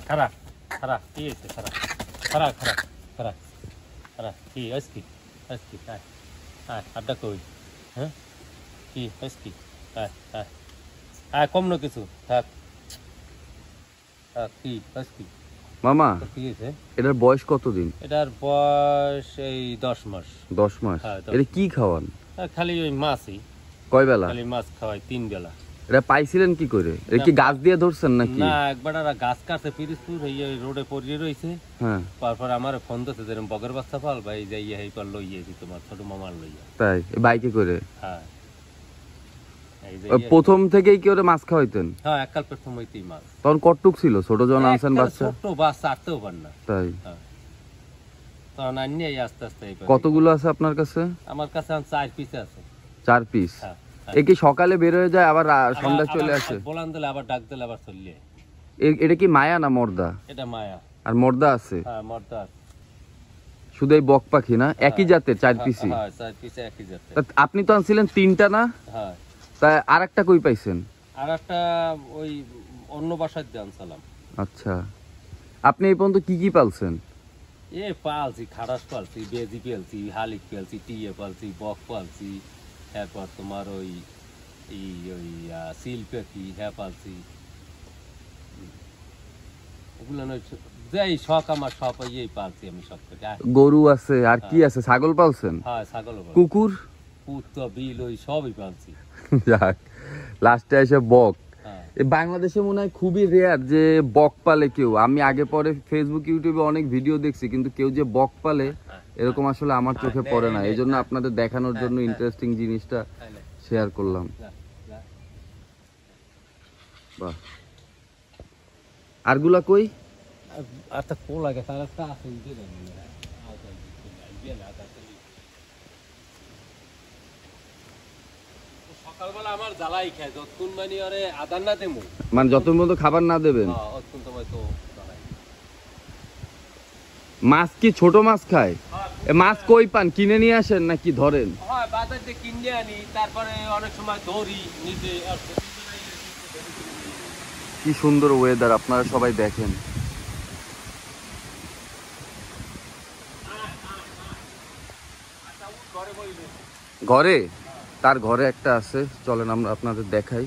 খারাপ খারাপ কি হয়েছে খারাপ খারাপ খারাপ খারাপ খারাপ কি আজকি আজকি আয় আয় আড্ডা কই হ্যাঁ কি আজকি আয় আয় আয় কম না কিছু থাক থাক কি আজকি মামা কি হয়েছে এটার বয়স কতদিন? এটার বয়স এই 10 মাস। 10 মাস। এটা কি খাওয়ান? খালি ওই মাছই। কয় বেলা? খালি মাছ খাওয়াই 3 বেলা। এটা পাইছিলেন কি করে? এটা কি গাছ দিয়ে ধরছেন নাকি? না একবার আর গাছ কাটছে পিরিজপুর এই রোডে পড়ে রইছে। হ্যাঁ তারপর আমার ফোন দিতে যেরকম বগের বাচ্চা পাল ভাই যাই এই পার লইয়েছি তোমার ছোট মামার লইয়া। তাই বাইকে করে? হ্যাঁ প্রথম থেকেই কি ওরে মাছ খাওয়াইতেন? হ্যাঁ এককাল প্রথম হইতেই মাছ। তখন কতটুক ছিল ছোট জন আনছেন বাচ্চা? ছোট বাচ্চা আটতেও পার না। তাই তখন আনি আস্তে আস্তে। কতগুলো আছে আপনার কাছে? আমার কাছে 4 পিস আছে। 4 পিস? এ কি সকালে বের হয়ে যায় আবার সন্ধ্যা চলে আসে? বলান দিলে আবার ডাক দিলে আবার চলে। এটা কি মায়া না মর্দা? এটা মায়া। আর মর্দা আছে? হ্যাঁ মর্দা আছে। শুধু এই বক পাখি না একই জাতের 4 পিসই? হ্যাঁ 4 পিস একই জাতের। আপনি তো আনছিলেন 3টা না? হ্যাঁ তাই আরেকটা কই পাইছেন? আরেকটা ওই অন্য বাসায় জানছিলাম। আচ্ছা আপনি এই পর্যন্ত কি কি পালছেন? এ পালছি খারাস পালছি বেজি পালছি হালিক পালছি টিয়ে পালছি বক পালছি এরপর তোমার ওই সিল পাখি হ্যাঁ পালছি ওগুলো যাই শখ আমার সব ইয়েই পালছি আমি সব থেকে। গরু আছে আর কি আছে? ছাগল পালছেন? হ্যাঁ ছাগল। কুকুর? কুত্তা বিল ওই সবই পালছি। যাক লাস্টে এসে বক। বাংলাদেশে মনে হয় খুবই রেয়ার যে বক পালে কেউ। আমি আগে পরে ফেসবুক ইউটিউবে অনেক ভিডিও দেখছি কিন্তু কেউ যে বক পালে এরকম আসলে আমার চোখে পড়ে না। এই জন্য আপনাদের দেখানোর জন্য ইন্টারেস্টিং জিনিসটা শেয়ার করলাম। বাহ আরগুলা কই? আচ্ছা কোলা গেছে আর একটা আছে সকালবেলা আমার জ্বালাই খায় যতক্ষণ মানে আরে আদার না দেবো মানে যতক্ষণ পর্যন্ত খাবার না দেবেন। মাছ কি ছোট মাছ খায়? মাছ কই পান? কিনে নিয়ে আসেন নাকি ধরেন? বাজার থেকে কিনে আনি তারপরে অনেক সময় ধরি নিজে। কি সুন্দর ওয়েদার আপনারা সবাই দেখেন। ঘরে? তার ঘরে একটা আছে চলেন আমরা আপনাদের দেখাই।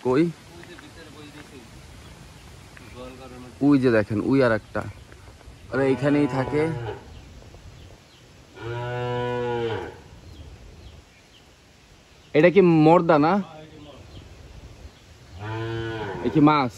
কই? ওই যে দেখেন ওই আর একটা। আরে এইখানেই থাকে। এটা কি মর্দা না? এ কি মাছ?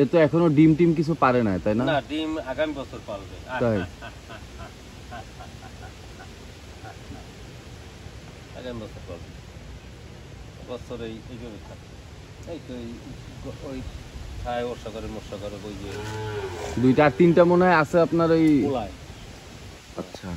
এ তো এখনো ডিম টিম কিছু পারে না তাই না? না ডিম আগামী বছর পারবে। তাই আগামী বছর পারবে। বছর এইভাবে থাকে। এই তো ওই খায় ওরসা করে মশা করে ওই যে 2টা আর 3টা মনে হয় আছে আপনার ওই। পোলায়। আচ্ছা